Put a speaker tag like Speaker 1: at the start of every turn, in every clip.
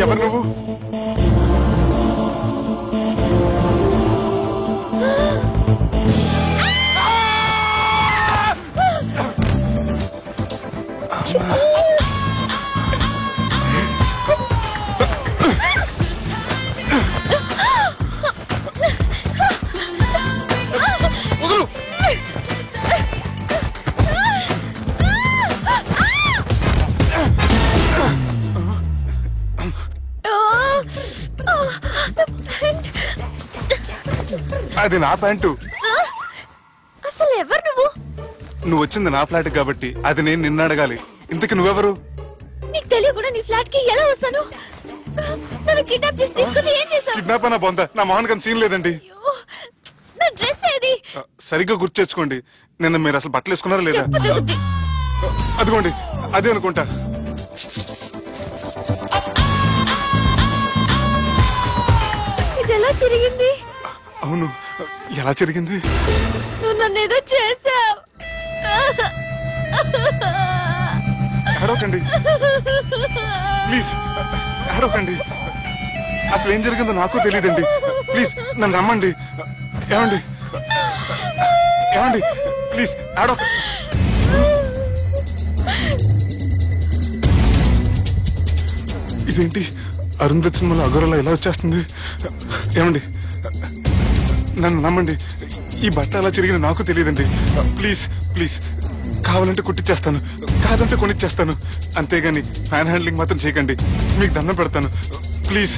Speaker 1: ఎవరు నువ్వు? అది నా ప్యాంటు.
Speaker 2: అసలు ఎవరు నువ్వు?
Speaker 1: నువ్వు వచ్చింది నా ఫ్లాట్ కాబట్టి అది నేను నిన్ను అడగాలి. ఇంతకు నువ్వెవరు?
Speaker 2: నీకు తెలియకుండా నీ ఫ్లాట్ కి ఎలా వస్తాను? నన్ను కిడ్నాప్ చేసి తీసుకొచ్చి ఏం చేశావు?
Speaker 1: కిడ్నాప్ అన్న బొంద, నా మోహన్ కన్ సీన్ లేదండి.
Speaker 2: నా డ్రెస్ ఏది?
Speaker 1: సరిగ్గా గుర్తు తెచ్చుకోండి. నిన్న మీరు అసలు బట్టలు వేసుకున్నారా లేదా? అదిగోండి అదే అనుకుంటా.
Speaker 2: ఇది ఎలా జరిగింది?
Speaker 1: అవును, ఎలా జరిగింది?
Speaker 2: నువ్వు నన్ను ఏదో చేసావు.
Speaker 1: అడవకండి ప్లీజ్, అడవకండి. అసలు ఏం జరిగిందో నాకు తెలియదండి. ప్లీజ్ నన్ను రమ్మండి. ఏమండి ఏమండి ప్లీజ్ అడవ. ఇదేంటి అరుంధతి సినిమాలో అగోరలా ఎలా వచ్చేస్తుంది? ఏమండి నన్ను నమ్మండి. ఈ బట్ట అలా జరిగిన నాకు తెలియదండి. ప్లీజ్ ప్లీజ్, కావాలంటే కుట్టిచ్చేస్తాను, కాదంటే కొనిచ్చేస్తాను. అంతేగాని హ్యాండ్ హ్యాండ్లింగ్ మాత్రం చేయకండి. మీకు దండం పెడతాను ప్లీజ్.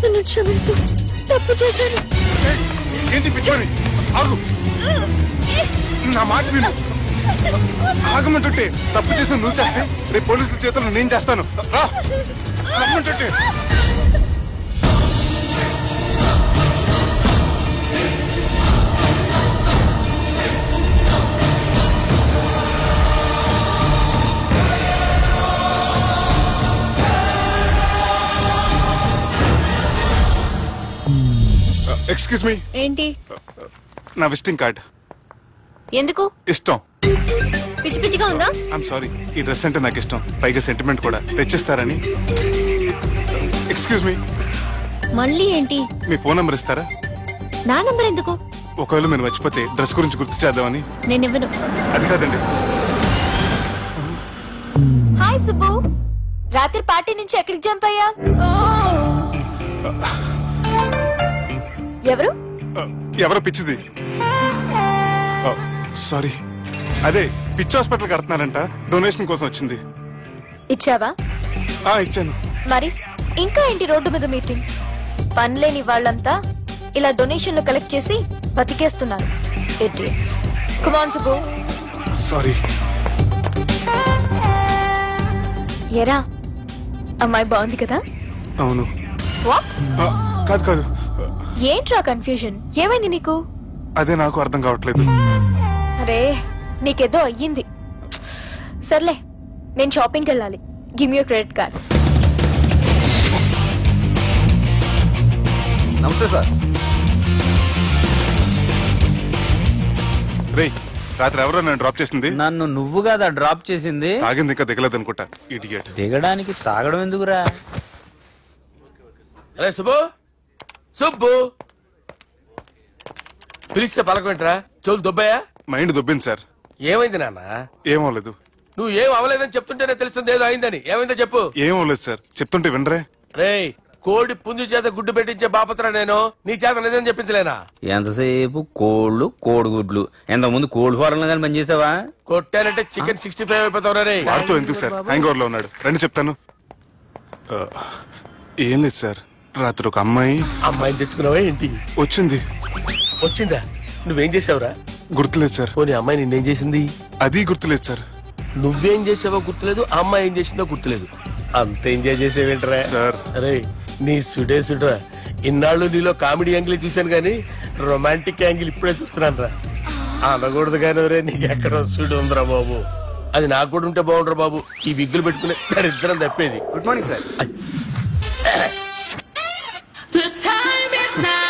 Speaker 2: నన్ను క్షమించు, తప్పు చేశాను.
Speaker 1: ఏంటి పిచ్చోని? ఆగు, నా మాట విను. ఆగమంటుంటే తప్పు చేసి నువ్వు చేస్తే రేపు పోలీసుల చేతుల్లో నేను చేస్తాను. ఆగమంటుంటే. Excuse me.
Speaker 2: ఏంటి?
Speaker 1: నా విజిటింగ్ కార్డ్.
Speaker 2: ఎందుకు?
Speaker 1: ఇష్టం.
Speaker 2: పిచ్చి పిచ్చిగా ఉందా?
Speaker 1: ఐఎమ్ సారీ, ఈ డ్రెస్ అంటే నాకు ఇష్టం, పైగా సెంటిమెంట్ కూడా. తెచ్చిస్తారని. Excuse me.
Speaker 2: మళ్ళీ ఏంటి?
Speaker 1: మీ ఫోన్ నంబర్ ఇస్తారా?
Speaker 2: నా నంబర్ ఎందుకు?
Speaker 1: ఒకవేళ మీరు మర్చిపోతే డ్రెస్ గురించి గుర్తు చేద్దామని.
Speaker 2: నేను ఇవ్వను.
Speaker 1: అది కాదండి.
Speaker 2: హాయ్ సుబ్బు, రాత్రి పార్టీ నుంచి ఎక్కడికి జంప్ అయ్యా? ఎవరు?
Speaker 1: ఎవరో పిచ్చిది. సారీ, అదే పిచ్చి హాస్పిటల్ కడుతున్నారంట, డొనేషన్ కోసం వచ్చింది.
Speaker 2: ఇచ్చావా?
Speaker 1: ఇచ్చాను.
Speaker 2: మరి ఇంకా ఏంటి రోడ్డు మీద మీటింగ్? పనిలేని వాళ్ళంతా ఇలా డొనేషన్లు కలెక్ట్ చేసి బతికేస్తున్నారు. Idiots. Come on Subbu.
Speaker 1: Sorry.
Speaker 2: ఎరా, అమ్మాయి బాగుంది కదా?
Speaker 1: అవును.
Speaker 2: వాట్?
Speaker 1: కాదు కాదు.
Speaker 2: ఏంట్రా కన్ఫ్యూజన్? ఏమైంది నీకు?
Speaker 1: అదే నాకు అర్థం కావట్లేదు.
Speaker 2: అరే, నీకేదో అయ్యింది. సర్లే, నేను షాపింగ్కి వెళ్ళాలి. Give me your credit card.
Speaker 3: నమస్తే సార్.
Speaker 1: రేయ్, రాత్రి ఎవరో నన్ను డ్రాప్ చేసింది?
Speaker 4: నన్ను నువ్వు కదా డ్రాప్ చేసింది.
Speaker 1: తాగింది ఇంకా దిగలేదు అనుకుంటా. ఇడియట్.
Speaker 4: దిగడానికి తాగడం ఎందుకురా?
Speaker 3: అరే సుబ్బు, సుబ్బు పిలిస్తే పలకమేంట్రా? చెవులు దొబ్బాయా?
Speaker 1: Mind దొబ్బింది sir.
Speaker 3: ఏమైంది నాన్న?
Speaker 1: ఏమవలేదు.
Speaker 3: నువ్వు ఏం అవలేదని చెప్తుంటేనే తెలుస్తుంది ఏదో అయిందని. ఏమైందో చెప్పు.
Speaker 1: ఏమవలేదు సార్, చెప్తుంటే వినరే.
Speaker 3: రేయ్, కోడి పుంజు చేత గుడ్డు పెట్టించే బాపత్ర నేను. నీ చేత నిజం చెప్పించలేనా?
Speaker 4: ఎంతసేపు కోళ్లు కోడిగుడ్లు. ఎంతకుముందు కోడి ఫారంలో కానీ పనిచేసావా?
Speaker 3: కొట్టానంటే చికెన్ 65 అయిపోతావు రే.
Speaker 1: వాడుతూ ఎందుకు సార్, హ్యాంగ్ ఓవర్ లో ఉన్నాడు. రండి చెప్తాను. ఏం లేదు సార్, రాత్రి ఒక అమ్మాయిని
Speaker 3: తెచ్చుకున్నావా ఏంటి?
Speaker 1: వచ్చింది.
Speaker 3: వచ్చిందా? నువ్వేం చేసావురా?
Speaker 1: గుర్తులేదు సార్.
Speaker 3: పోనీ అమ్మాయి నిన్నేం చేసింది?
Speaker 1: అది గుర్తులేదు సార్.
Speaker 3: నువ్వేం చేసావో గుర్తులేదు, ఆ అమ్మాయి ఏం చేసిందో గుర్తులేదు. అంత ఎంజాయ్ చేసేవేంట్రా
Speaker 1: సార్?
Speaker 3: అరే నీ సుడేసుడ్రా. ఇన్నాళ్ళు నీలో కామెడీ యాంగిల్ చూశాను గానీ రొమాంటిక్ యాంగిల్ ఇప్పుడే చూస్తున్నాను రా. అనకూడదు కానీ రే నీకు ఎక్కడ సుడు ఉందిరా బాబు. అది నాకు కూడా ఉంటే బాగుండ్రా బాబు. ఈ విగ్గులు పెట్టుకునే దరిద్రం తప్పేది.
Speaker 5: Good morning sir.
Speaker 6: The time is now.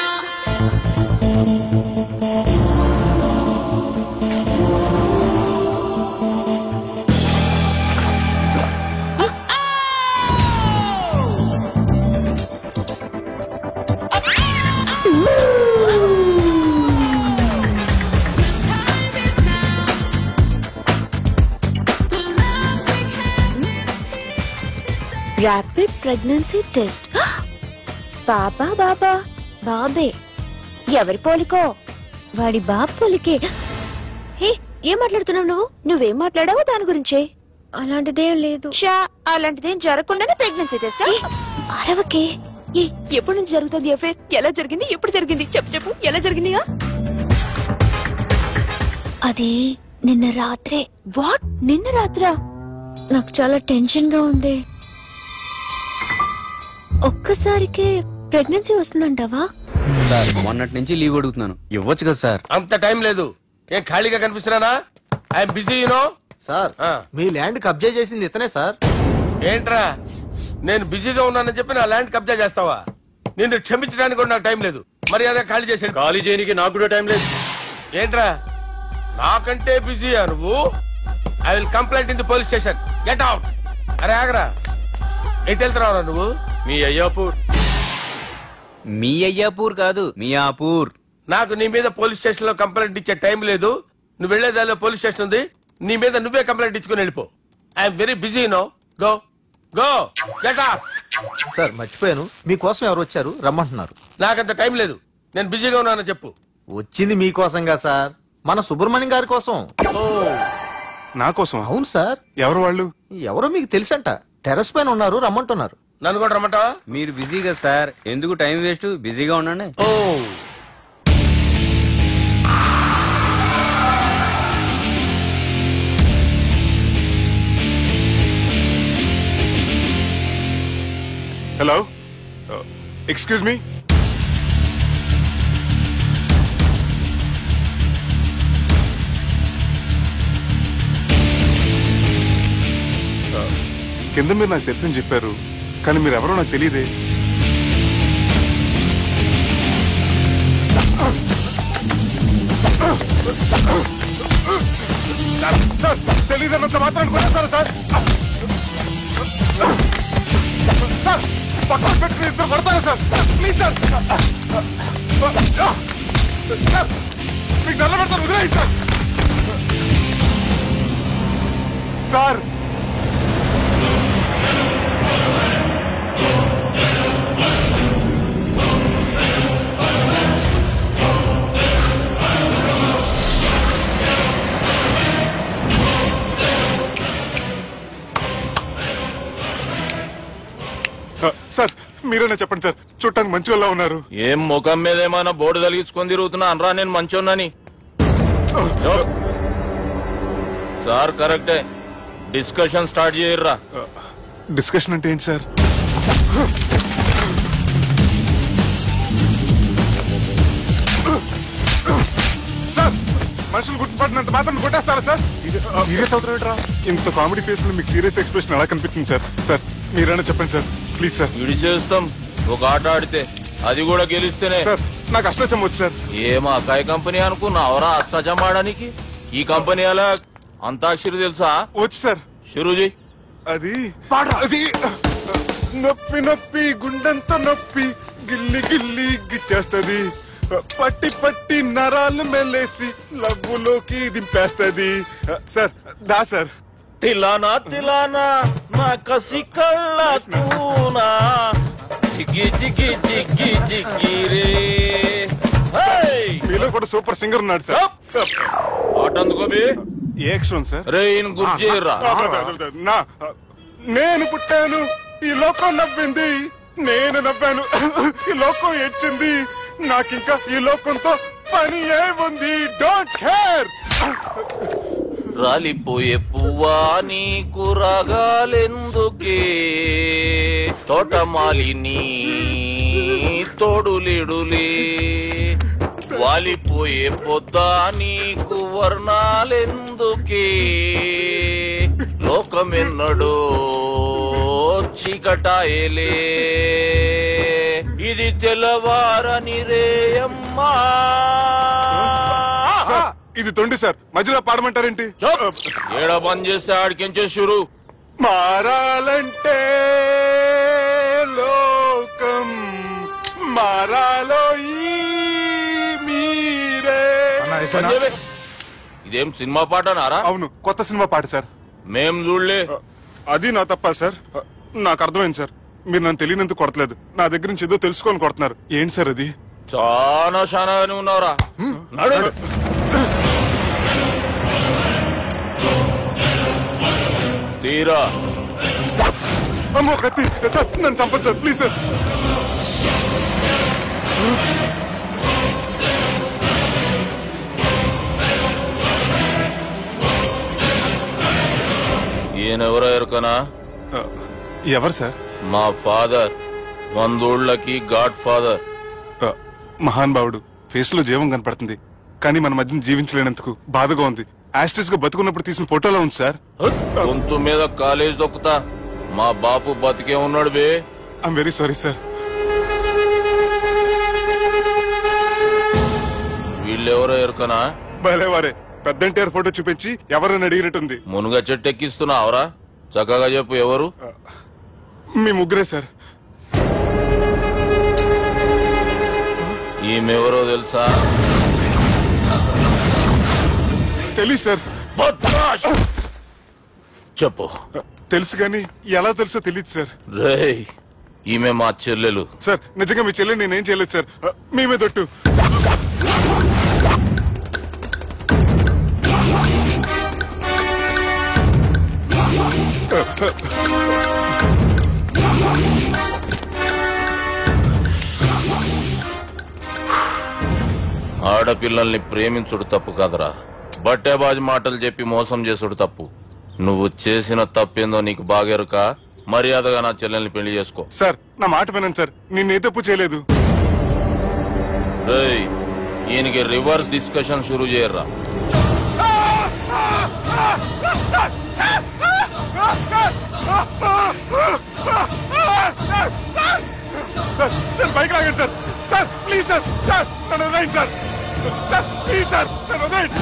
Speaker 2: Rapid pregnancy test. బాబా బాబా బాబే ఎవరి పోలికో? వాడి బాబు పోలికే. హే, ఏం మాట్లాడుతున్నావు నువ్వు? నువ్వేం మాట్లాడావు దాని గురించే? అలాంటిదేం లేదు. అలాంటిదేం జరగకుండానే ప్రెగ్నెన్సీ టెస్ట్? అరవకే. ఎప్పటి నుంచి జరుగుతుంది అఫేర్? ఎలా జరిగింది? ఎప్పుడు జరిగింది? చెప్పు చెప్పు, ఎలా జరిగింది? అది నిన్న రాత్రే. వాట్? నిన్న రాత్రా? నాకు చాలా టెన్షన్ గా ఉంది. ఒక్కసారికే ప్రెగ్నెన్సీ వస్తుందంటావా?
Speaker 4: మొన్నటి నుంచి లీవ్ అడుగుతున్నాను, ఇవ్వచ్చు కదా సార్?
Speaker 3: అంత టైం లేదు. ఏం ఖాళీగా కనిపిస్తున్నానా? I'm busy you know.
Speaker 5: సార్, మీ ల్యాండ్ కబ్జా చేసింది ఇతనే సార్.
Speaker 3: ఏంట్రా నేను బిజీగా ఉన్నానని చెప్పి నా ల్యాండ్ కబ్జా చేస్తావా? నిన్ను క్షమించడానికి కూడా నాకు టైం లేదు. మరి అదే ఖాళీ చేసాడు.
Speaker 7: ఖాళీ చేయడానికి నాకు కూడా టైం లేదు.
Speaker 3: ఏంట్రా నాకంటే బిజీయా నువ్వు? I will complaint in the police station. Get out. అరే ఆగరా, ఎటు వెళ్తున్నావురా నువ్వు?
Speaker 7: మీ అయ్యాపూర్.
Speaker 4: మీ అయ్యాపూర్ కాదు, మియాపూర్.
Speaker 3: నాకు నీ మీద పోలీస్ స్టేషన్ లో కంప్లైంట్ ఇచ్చే టైం లేదు. నువ్వు వెళ్లేదాలో పోలీస్ స్టేషన్ ఉంది. నీ మీద నువ్వే కంప్లైంట్ ఇచ్చుకుని వెళ్ళిపో. I'm very busy no. Go go get out.
Speaker 5: Sir మర్చిపోయాను, మీకోసం ఎవరు వచ్చారు రమ్మంటున్నారు.
Speaker 3: నాకంత టైం లేదు, నేను బిజీగా ఉన్నానని చెప్పు.
Speaker 5: వచ్చింది మీకోసంగా సార్, మన సుబ్రహ్మణ్యం గారి కోసం.
Speaker 1: నా కోసం?
Speaker 5: అవును సార్.
Speaker 1: ఎవరు వాళ్ళు?
Speaker 5: ఎవరో మీకు తెలుసంట, టెర్రస్ పైన ఉన్నారు, రమ్మంటున్నారు.
Speaker 3: నన్ను కూడా రమ్మంటావా?
Speaker 4: మీరు బిజీగా సార్, ఎందుకు టైం వేస్ట్? బిజీగా ఉండండి.
Speaker 3: ఓ
Speaker 1: హలో, ఎక్స్క్యూజ్ మీ. కింద మీరు నాకు తెలుసని చెప్పారు, కానీ మీరు ఎవరో నాకు తెలియదే. సార్ తెలియదన్నంత మాత్రాన్ని కొనేస్తారా సార్? సార్ పక్కన పెట్టుకుని ఇద్దరు పడతారా సార్? ప్లీజ్ సార్, సార్ మీకు నల్ల పెడతాను, వదిలేయండి సార్. సార్ సార్ మీరేనా చెప్పండి సార్, చూడటానికి మంచి వాళ్ళ ఉన్నారు.
Speaker 7: ఏం ముఖం మీద ఏమైనా బోర్డు తలిగించుకొని తిరుగుతున్నా అనరా నేను మంచోన్నాని? సార్ కరెక్టే, డిస్కషన్ స్టార్ట్ చేయర్రా.
Speaker 1: డిస్కషన్ అంటే ఏంటి సార్? సార్ మనుషులు గుర్తుపడినంత మాత్రం కొట్టేస్తారా సార్? సీరియస్ అవుతారా? ఇంత కామెడీ ఫేస్ లో మీకు సీరియస్ ఎక్స్ప్రెషన్ ఎలా కనిపిస్తుంది సార్? సార్ మీరైనా చెప్పండి సార్, ప్లీజ్ సార్.
Speaker 7: ఇడి చేస్తాం ఒక ఆట ఆడితే, అది కూడా గెలిస్తేనే.
Speaker 1: సార్ నాకు అష్టాచం వచ్చు సార్.
Speaker 7: ఏం అకాయ కంపెనీ అనుకున్నావరా అష్టాచం ఆడడానికి? ఈ కంపెనీ అలా అంతాక్షరి తెలుసా?
Speaker 1: వచ్చు సార్.
Speaker 7: షురూజీ.
Speaker 1: అది అది నొప్పి నొప్పి గుండెంత నొప్పి గిల్లి గిల్లి గిచ్చేస్తది, పట్టి పట్టి నరాలు మెల్లేసి లవ్వులోకి దింపేస్తది. సార్ దా సార్.
Speaker 7: తిలానా తిలానా నా కసి కళ్ళ కూనా జిగి జిగి జిగి జిగి రే.
Speaker 1: మీలో కూడా సూపర్ సింగర్ ఉన్నాడు సార్.
Speaker 7: ఆట అందుకోబి
Speaker 1: ఏ అక్షరం సార్?
Speaker 7: రే గుర్తు చేయరా.
Speaker 1: నేను పుట్టాను, ఈ లోకం నవ్వింది, నేను నవ్వాను, ఈ లోకం ఏడ్చింది, నాకింకా ఈ లోకంతో పని ఏముంది? Don't care.
Speaker 7: రాలిపోయే పువ్వా నీకు రాగాలెందుకే తోటమాలిని తోడులిడులే వాలిపోయే పొద్దా నీకు వర్ణాలెందుకే లోకమెన్నడో చీకటాయలే ఇది తెల్లవారని రేయమ్మా.
Speaker 1: ఇది తొండి సార్, మధ్యలో పాడమంటారేంటి?
Speaker 7: ఏడా బంద్ చేస్తే ఆడికించే షురు.
Speaker 1: మారాలంటే లోకం మారాలో ఈ మీరే.
Speaker 7: ఇదేం సినిమా పాట నారా?
Speaker 1: అవును, కొత్త సినిమా పాట సార్.
Speaker 7: మేం చూడలే.
Speaker 1: అది నా తప్ప సార్. నాకు అర్థమైంది సార్, మీరు నన్ను తెలియనందుకు కొడతలేదు, నా దగ్గర నుంచి ఏదో తెలుసుకొని కొడుతున్నారు. ఏంటి సార్ అది?
Speaker 7: చాలా శానాగానే ఉన్నావురా. నడు. తీరా.
Speaker 1: అమ్మో కత్తి సార్, నన్ను చంపదు సార్, ప్లీజ్ సార్.
Speaker 7: ఈయనెవరో ఎరుకనా?
Speaker 1: ఎవరు సార్?
Speaker 7: మా ఫాదర్, 100 గాడ్ ఫాదర్.
Speaker 1: మహాన్ భావుడు. ఫేస్ లో జీవం కనపడుతుంది, కానీ మన మధ్యన జీవించలేనందుకు బాధగా ఉంది. యాస్టిస్ గా బతుకున్నప్పుడు తీసిన ఫోటోలో ఉంది సార్.
Speaker 7: గొంతు మీద కాలేజ్ దొక్కుతా. మా బాపు బతికే ఉన్నాడు బే.
Speaker 1: I'm very sorry sir.
Speaker 7: వీళ్ళెవరో ఎరుకనా?
Speaker 1: భలేవారే, పెద్ద ఎన్టీఆర్ ఫోటో చూపించి ఎవరని అడిగినట్టుంది.
Speaker 7: మునుగ చెట్టు ఎక్కిస్తున్నావురా? చక్కగా చెప్పు ఎవరు?
Speaker 1: మీ ముగ్గురే సార్.
Speaker 7: ఈమెవరో తెలుసా?
Speaker 1: తెలీదు సార్.
Speaker 7: బద్మాష్. చెప్పు.
Speaker 1: తెలుసు కానీ ఎలా తెలుసో తెలియదు సార్.
Speaker 7: రేయ్, ఈమె మా చెల్లెలు.
Speaker 1: సార్ నిజంగా మీ చెల్లెని నేనేం చేయలేదు సార్, మేమే దొట్టు.
Speaker 7: ఆడపిల్లల్ని ప్రేమించుడు తప్పు కాదురా, బట్టేబాజు మాటలు చెప్పి మోసం చేసుడు తప్పు. నువ్వు చేసిన తప్పేందో నీకు బాగెరుక. మర్యాదగా నా చెల్లెల్ని పెళ్లి చేసుకో.
Speaker 1: సార్ నా మాట వినండి సార్, నేనే తప్పు చేయలేదు.
Speaker 7: రేయ్, ఈయనకి రివర్స్ డిస్కషన్ షురూ చేయర్రా.
Speaker 1: నేను బైక్ లాగండి sir. Sir please sir, sir నన్ను వదిలేయండి సార్. సార్ ప్లీజ్ సార్, నన్ను వదిలేయండి.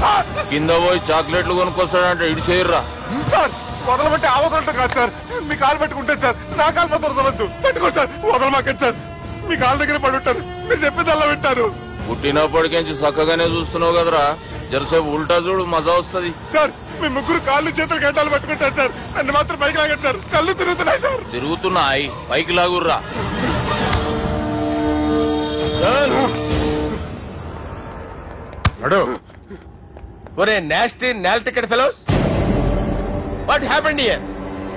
Speaker 7: కింద పోయి చాక్లెట్లు కొనుక్కొస్తాడంటే ఇటు చేయర్రా.
Speaker 1: సార్ వదలబట్టి ఆ వదలటం కాదు సార్, మీ కాలు పట్టుకుంటాను సార్. నా కాలు మాత్రం వదలవద్దు, పట్టుకోండి సార్, వదలమాకండి సార్. మీ కాలు దగ్గర పడి ఉంటారు, మీరు చెప్పేది అలా వింటారు.
Speaker 7: పుట్టినప్పటికేంచి చక్కగానే చూస్తున్నావు కదరా, జరసేపు ఉల్టా చూడు, మజా వస్తుంది.
Speaker 1: సార్ మీ ముగ్గురు కాళ్ళు చేతులు గంటలు పట్టుకుంటారు సార్, నన్ను మాత్రం బైక్ లాగండి సార్. కళ్ళు తిరుగుతున్నాయి సార్.
Speaker 7: తిరుగుతున్నాయి, పైకి లాగుర్రా.
Speaker 3: ఒరే నాస్టీ నాల్ ticket fellows, what happened here?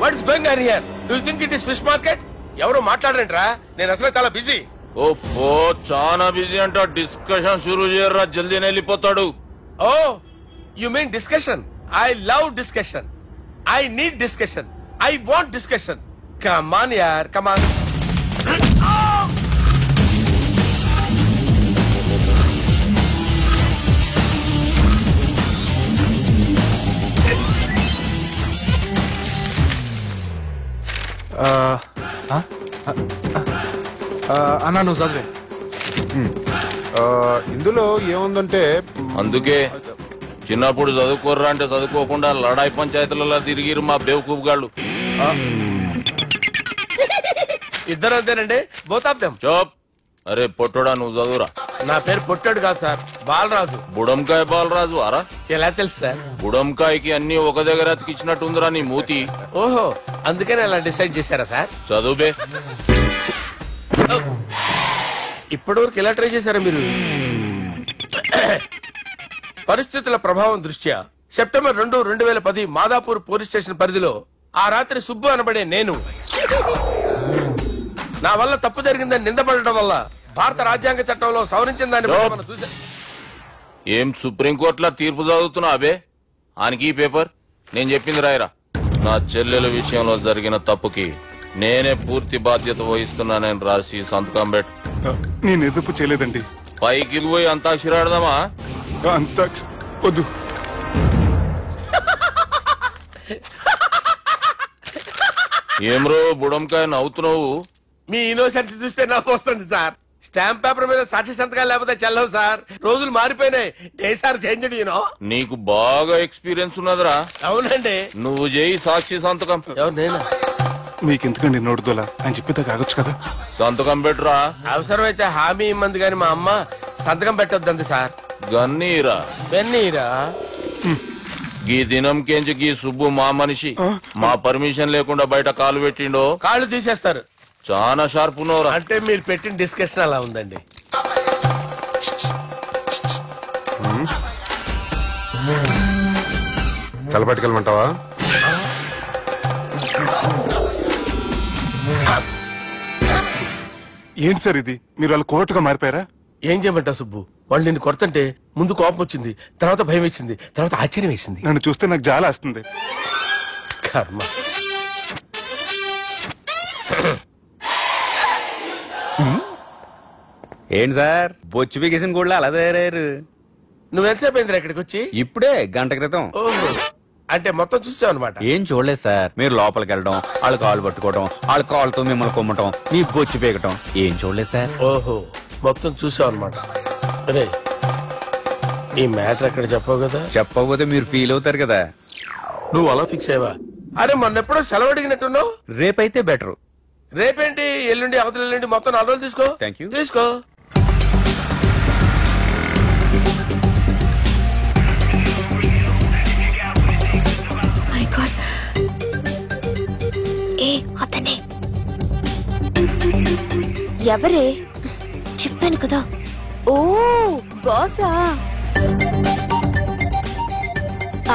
Speaker 3: What is going on here? Do you think it is fish market? ఎవరు మాట్లాడరంట్రా, నేను అసలే చాలా బిజీ.
Speaker 7: ఓ చాలా బిజీ అంట. డిస్కషన్ షురూ చేయర్రా, జల్దీనే వెళ్ళిపోతాడు.
Speaker 3: Oh you mean discussion? I love discussion. I need discussion. I want discussion. Come on యార్, కమ్ ఆన్.
Speaker 5: అన్నా నువ్వు చదివే. ఇందులో ఏముందంటే,
Speaker 7: అందుకే చిన్నప్పుడు చదువుకోర్రా అంటే చదువుకోకుండా లడాయి పంచాయతీలలో తిరిగిరు మా బేవకూఫ్ గాళ్ళు.
Speaker 3: ఇద్దరు అంతేనండి, బోత్ ఆఫ్ దెమ్.
Speaker 7: చోప్. అరే పొట్టోడా, నువ్వు చదువురా.
Speaker 3: నా పేరు పొట్టాడు కాదు సార్, బాలరాజు.
Speaker 7: బుడంకాయ బాలరాజు అరా?
Speaker 3: ఎలా తెలుసు సార్?
Speaker 7: బుడంకాయకి అన్ని ఒక దగ్గర అతికిచ్చినట్టుందిరా నీ మూతి.
Speaker 3: ఓహో, అందుకని అలా డిసైడ్ చేశారా సార్?
Speaker 7: చదువుబే.
Speaker 3: ఇప్పటివరకు ఎలా ట్రై చేశారా మీరు? పరిస్థితుల ప్రభావం దృష్ట్యా సెప్టెంబర్ 2, 2010 మాదాపూర్ పోలీస్ స్టేషన్ పరిధిలో ఆ రాత్రి సుబ్బు అనబడే నేను నా వల్ల తప్పు జరిగిందని నిందపడటం వల్ల భారత రాజ్యాంగ చట్టంలో సవరించిన దాన్ని మనం చూసా.
Speaker 7: ఏం సుప్రీంకోర్టులో తీర్పు చదువుతున్నా అబే? ఆనికి ఈ పేపర్ నేను చెప్పింది రాయరా. నా చెల్లెల విషయంలో జరిగిన తప్పుకి నేనే పూర్తి బాధ్యత వహిస్తున్నానని రాసి సంతకం పెట్టు.
Speaker 1: నేను ఎదుపు చేయలేదండి.
Speaker 7: పైకి పోయి అంతాక్షరి ఆడదామా?
Speaker 1: అంత వద్దు.
Speaker 7: ఏమ్రో బుడంకాయ నవ్వుతున్నావు?
Speaker 3: మీ ఇన్నోసెన్స్ చూస్తే నాకు వస్తుంది సార్. స్టాంప్ పేపర్ మీద సాక్షి సంతకాలు లేకపోతే చెల్లవు సార్. రోజులు మారిపోయినాయి. Day sir change you know.
Speaker 7: నీకు బాగా ఎక్స్పీరియన్స్ ఉన్నదిరా.
Speaker 3: అవునండి.
Speaker 7: నువ్వు చేయి సాక్షి సంతకం.
Speaker 3: ఎవరు నేనా?
Speaker 1: మీకు ఎందుకండి నోడుదోలా? ఆయన చెప్పేదా కాగొచ్చు కదా.
Speaker 7: సంతకం పెట్టురా.
Speaker 3: అవసరమైతే హామీ ఇమ్మంది కానీ మా అమ్మ సంతకం పెట్టొద్దండి సార్.
Speaker 7: గన్నీరా
Speaker 3: వెన్నీరా.
Speaker 7: గీ దినంకేంచి గీ సుబ్బు మా మనిషి మా పర్మిషన్ లేకుండా బయట కాలు పెట్టిండో
Speaker 3: కాళ్ళు తీసేస్తారు.
Speaker 7: చాలా షార్ప్ ఉన్నవరా.
Speaker 3: అంటే మీరు పెట్టిన డిస్కషన్ అలా ఉందండి.
Speaker 8: తలపట్టుకెళ్ళమంటావా?
Speaker 1: ఏంటి సార్ ఇది? మీరు వాళ్ళు కోర్టుగా మారిపోయారా?
Speaker 3: ఏం చేయమంటావు సుబ్బు? వాళ్ళు నిన్ను కొడుతుంటే ముందు కోపం వచ్చింది, తర్వాత భయం వేసింది, తర్వాత ఆశ్చర్యం వేసింది.
Speaker 1: నన్ను చూస్తే నాకు జాల వస్తుంది.
Speaker 3: కర్మ.
Speaker 4: ఏంటి సార్ బొచ్చు బిగేసిన కూడా అలా తయారయ్యారు?
Speaker 3: నువ్వెంతసేపు అయిందిరా ఇక్కడికి వచ్చి?
Speaker 4: ఇప్పుడే గంట క్రితం.
Speaker 3: ఓహో, అంటే మొత్తం చూసావు అనమాట.
Speaker 4: ఏం చూడలేదు సార్. మీరు లోపలికి వెళ్ళడం, వాళ్ళ కాళ్ళు పట్టుకోవడం, వాళ్ళ కాళ్ళతో మిమ్మల్ని కొమ్మటం, మీ బొచ్చు పీకటం ఏం చూడలేదు సార్.
Speaker 3: ఓహో, మొత్తం చూసావు అనమాట. అదే ఈ మ్యాటర్ అక్కడ చెప్పావు కదా.
Speaker 4: చెప్పకపోతే మీరు ఫీల్ అవుతారు కదా.
Speaker 3: నువ్వు అలా ఫిక్స్ అయ్యవా? అరే మొన్నెప్పుడో సెలవు అడిగినట్టున్నావు.
Speaker 4: రేపైతే బెటర్.
Speaker 3: రేపేంటి? ఎల్లుండి, అవతల ఎల్లుండి, మొత్తం 4 రోజులు తీసుకో.
Speaker 4: Thank you.
Speaker 3: తీసుకో.
Speaker 2: My god. ఏ అతనే ఎవరే? చెప్పాను కదా. ఓ బాసా.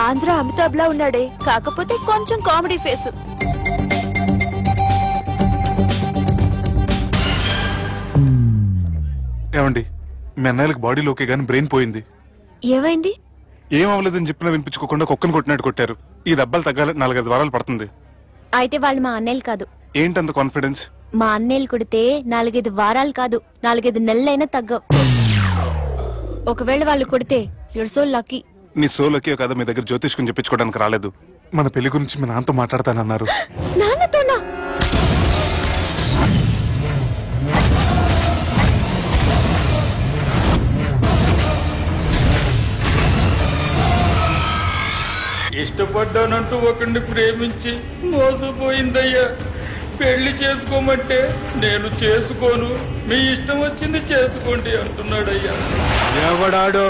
Speaker 2: ఆంధ్ర అమితాబ్ లా ఉన్నాడే, కాకపోతే కొంచెం కామెడీ ఫేస్.
Speaker 1: ఏమండి, మీ అన్నయ్యలకు బాడీలో ఓకే గానీ బ్రెయిన్ పోయింది.
Speaker 2: ఏమైంది?
Speaker 1: ఏం అవ్వలేదని చెప్పినా వినిపించుకోకుండా కుక్కను కొట్టినట్టు కొట్టారు. ఈ దెబ్బలు తగ్గాలి 4-5 వారాలు పడుతుంది.
Speaker 2: అయితే వాళ్ళు మా అన్నయ్యలు కాదు.
Speaker 1: ఏంటంత కాన్ఫిడెన్స్?
Speaker 2: మా అన్నయ్యలు కొడితే 4-5 వారాలు కాదు, 4-5 నెలలైనా తగ్గవు. ఒకవేళ వాళ్ళు కొడితే యూర్ సో లక్కీ.
Speaker 1: నీ సోలోకి కదా మీ దగ్గర జ్యోతిష్కుని చెప్పించుకోవడానికి రాలేదు. మన పెళ్లి గురించి మీ నాన్నతో మాట్లాడతానన్నారు.
Speaker 2: నాన్నతోనా?
Speaker 9: ఇష్టపడ్డానంటూ ఒకరిని ప్రేమించి మోసపోయిందయ్యా. పెళ్లి చేసుకోమంటే నేను చేసుకోను, మీ ఇష్టం వచ్చింది చేసుకోండి అంటున్నాడయ్యా.
Speaker 10: ఎవడాడు?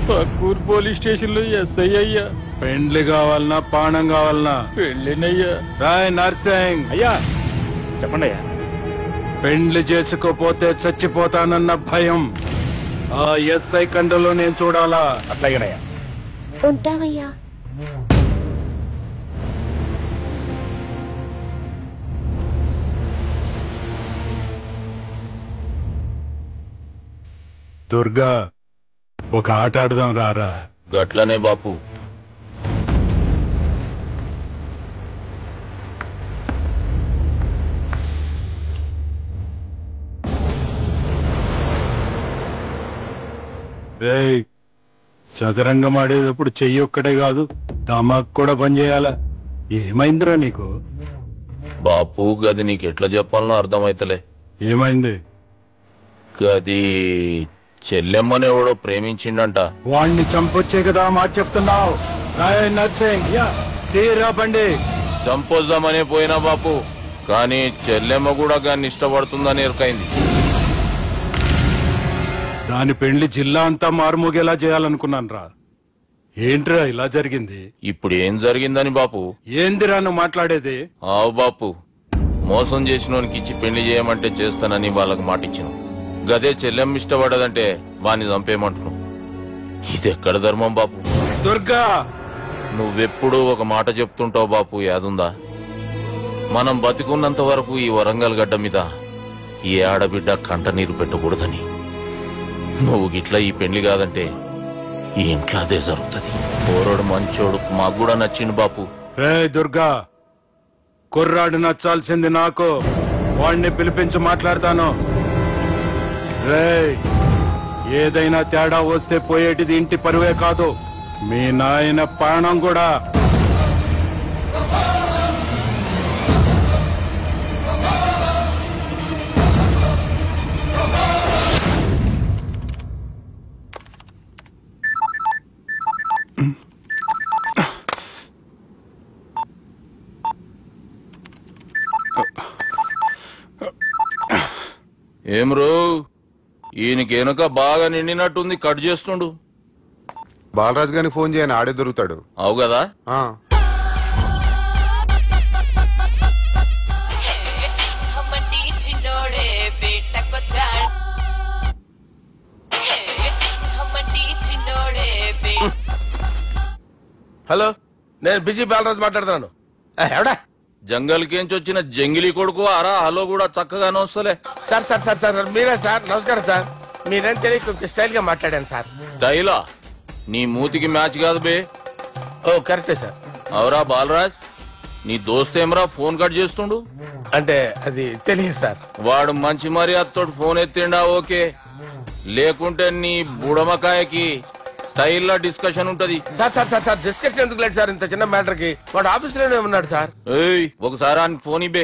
Speaker 9: పక్కూరు పోలీస్ స్టేషన్ లో ఎస్ఐ అయ్యా.
Speaker 10: పెండ్లి కావాలనా పానం కావాలనా?
Speaker 9: పెళ్లినయ్యా.
Speaker 10: రాయ్ నర్సింగ్.
Speaker 3: అయ్యా చెప్పండి అయ్యా.
Speaker 10: పెండ్లి చేసుకోపోతే చచ్చిపోతానన్న భయం ఆ ఎస్ఐ కండలో నేను చూడాలా?
Speaker 3: అట్లాగేనయ్యా.
Speaker 2: ఉంటావయ్యా.
Speaker 10: దుర్గా, ఒక ఆట ఆడదాం రారా?
Speaker 7: గట్లనే బాపు.
Speaker 10: రేయ్, చదరంగం ఆడేటప్పుడు చెయ్యి ఒక్కటే కాదు దమాక్ కూడా పనిచేయాలా? ఏమైందిరా నీకు?
Speaker 7: బాపు గది నీకెట్లా చెప్పాలనో అర్థమైతలే.
Speaker 10: ఏమైంది?
Speaker 7: గది చెల్లెమ్మని ఎవడో ప్రేమించిండంట.
Speaker 10: వాణ్ణి చంపొచ్చే కదా మాట చెప్తున్నావు? రాయ్ నర్సింగ్, తీరా బండి.
Speaker 7: చంపొద్దామనే పోయినా బాపు, కానీ చెల్లెమ్మ కూడా గాన్ని ఇష్టపడుతుందని ఎరకైంది.
Speaker 10: దాని పెళ్లి జిల్లా అంతా మారుమోగేలా చేయాలనుకున్నాను రా. ఏంట్రా ఇలా జరిగింది?
Speaker 7: ఇప్పుడు ఏం జరిగిందని బాపు?
Speaker 10: ఏందిరా నువ్వు మాట్లాడేది?
Speaker 7: ఆవు బాపు, మోసం చేసినోనికి ఇచ్చి పెళ్లి చేయమంటే చేస్తానని వాళ్ళకి మాటిచ్చిన. గదే చెల్లెమ్మ ఇష్టపడదంటే వాణ్ణి చంపేయమంటున్నావు. ఇది ఎక్కడ ధర్మం బాపు?
Speaker 10: దుర్గా,
Speaker 7: నువ్వెప్పుడు ఒక మాట చెప్తుంటావు బాపు, యాదుందా? మనం బతికున్నంత వరకు ఈ వరంగల్ గడ్డ మీద ఈ ఆడబిడ్డ కంట నీరు పెట్టకూడదని. నువ్వు గిట్లా ఈ పెళ్లి కాదంటే ఈ ఇంట్లో అదే జరుగుతుంది. ఓరోడు మంచోడు, మాకు కూడా నచ్చిండు బాపు.
Speaker 10: రే దుర్గా, కుర్రాడు నచ్చాల్సింది నాకు. వాడిని పిలిపించి మాట్లాడతాను. రే, ఏదైనా తేడా వస్తే పోయేటిది ఇంటి పరువే కాదు, మీ నాయన ప్రాణం కూడా.
Speaker 7: ఏం రో, ఈయనకి వెనుక బాగా నిండినట్టుంది, కట్ చేస్తుండు.
Speaker 8: బాలరాజు గారిని ఫోన్ చేయని, ఆడే దొరుకుతాడు.
Speaker 7: అవు కదా.
Speaker 3: హలో, నేను బిజీ బాలరాజు మాట్లాడుతున్నాను. ఎవడా
Speaker 7: జంగల్కేంచి వచ్చిన జంగిలీ కొడుకు అరా. హలో కూడా చక్కగానే వస్తలే.
Speaker 3: సార్ సార్ సార్ సార్ మీరే సార్? నమస్కారం సార్. మీరేం తెలియ కొంచెం స్టైల్ గా మాట్లాడాను సార్.
Speaker 7: స్టైలా? నీ మూతికి మ్యాచ్ కాదు బే.
Speaker 3: ఓ కరెక్టే సార్.
Speaker 7: అవరా బాలరాజ్, నీ దోస్త్ ఏమరా ఫోన్ కట్ చేస్తుండు?
Speaker 3: అంటే అది తెలియదు సార్.
Speaker 7: వాడు మంచి మర్యాదతో ఫోన్ ఎత్తిండా ఓకే, లేకుంటే నీ బుడమకాయకి స్టైల్ లా డిస్కషన్ ఉంటది.
Speaker 3: Sir sir sir sir discussion ఎందుకు లేదు సార్? ఇంత చిన్న మ్యాటర్ కి వాడు ఆఫీస్ లోనే ఉన్నాడు సార్.
Speaker 7: ఏయ్, ఒకసారి ఆయన ఫోన్ ఇబ్బే.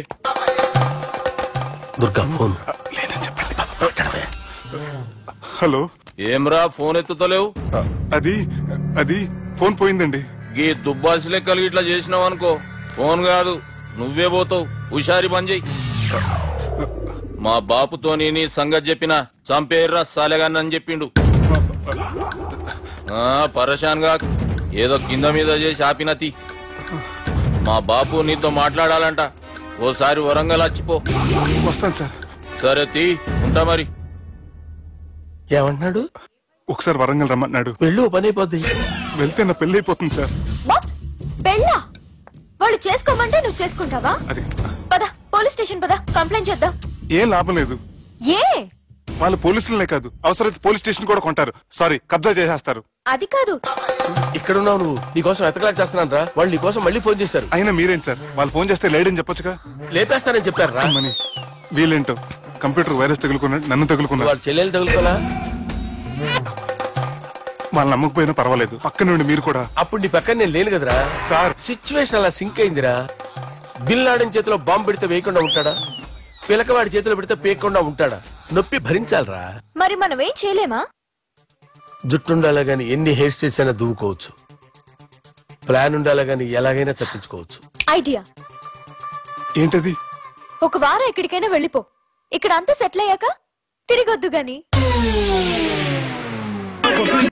Speaker 3: Durga phone
Speaker 1: hello.
Speaker 7: ఏమ్రా ఫోన్ ఎత్తుతలేవు?
Speaker 1: అది అది ఫోన్ పోయిందండి.
Speaker 7: గీ దుబ్బాసి లెక్కలు ఇట్లా చేసినావు అనుకో, ఫోన్ కాదు నువ్వే పోతావు. హుషారి పని చెయ్యి. మా బాపుతో నీ సంగతి చెప్పిన చంపేర్రా సాలెగాన్ని అని చెప్పిండు. పరేషాన్ గా ఏదో కింద మీద చేసి ఆపినతి. మా బాపు నీతో మాట్లాడాలంట. ఓసారి వరంగల్ వచ్చిపో.
Speaker 1: వస్తాను సార్.
Speaker 7: సరే తీ, ఉంటా మరి.
Speaker 3: ఏమంటున్నాడు?
Speaker 1: ఒకసారి వరంగల్ రమ్మన్నాడు.
Speaker 3: పెళ్ళి పని అయిపోద్ది.
Speaker 1: వెళ్తే నా పెళ్లి అయిపోతుంది సార్.
Speaker 2: పెళ్ళా? వాళ్ళు చేసుకోమంటే నువ్వు చేసుకుంటావా?
Speaker 1: అది
Speaker 2: పద, పోలీస్ స్టేషన్ పద, కంప్లైంట్ చేద్దాం.
Speaker 1: ఏం లాభం లేదు.
Speaker 2: ఏ?
Speaker 1: వాళ్ళు పోలీసులనే కాదు, అవసరమైతే పోలీస్ స్టేషన్ కూడా కొంటారు. సారీ, కబ్జా చేసేస్తారు.
Speaker 2: అది కాదు.
Speaker 3: ఇక్కడ ఉన్నావు నువ్వు, నీకోసం ఎతకలేక చేస్తున్నాను రా. వాళ్ళు నీకోసం మళ్ళీ ఫోన్ చేశారు.
Speaker 1: అయినా మీరేంటి సార్, వాళ్ళు ఫోన్ చేస్తే లేడని చెప్పొచ్చుగా.
Speaker 3: లేపేస్తానని చెప్పారు రా.
Speaker 1: మని వీళ్ళేంటో కంప్యూటర్ వైరస్ తగులుకున్నాడు, నన్ను తగులుకున్నాడు.
Speaker 3: వాళ్ళ చెల్లెలు తగులుకోలా?
Speaker 1: వాళ్ళు నమ్మకపోయినా పర్వాలేదు, పక్క నుండి మీరు కూడా.
Speaker 3: అప్పుడు నీ పక్కన నేను లేను కదరా
Speaker 1: సార్.
Speaker 3: సిచ్యువేషన్ అలా సింక్ అయిందిరా. బిల్ లాడన్ చేతిలో బాంబు పెడితే వేయకుండా ఉంటాడా? పిలకవాడి చేతిలో పెడితే పేయకుండా ఉంటాడా? నొప్పి భరించాలరా.
Speaker 2: మరి మనం ఏం చేయలేమా?
Speaker 3: జుట్టుండాలా గాని ఎన్ని హెయిర్ స్టైల్స్ అయినా దువ్వుకోవచ్చు. ప్లాన్ ఉండాలా గాని ఎలాగైనా తప్పించుకోవచ్చు.
Speaker 2: ఐడియా
Speaker 1: ఏంటది?
Speaker 2: ఒక వారం ఎక్కడికైనా వెళ్ళిపో. ఇక్కడ అంతా సెటిల్ అయ్యాక తిరిగొద్దు గాని.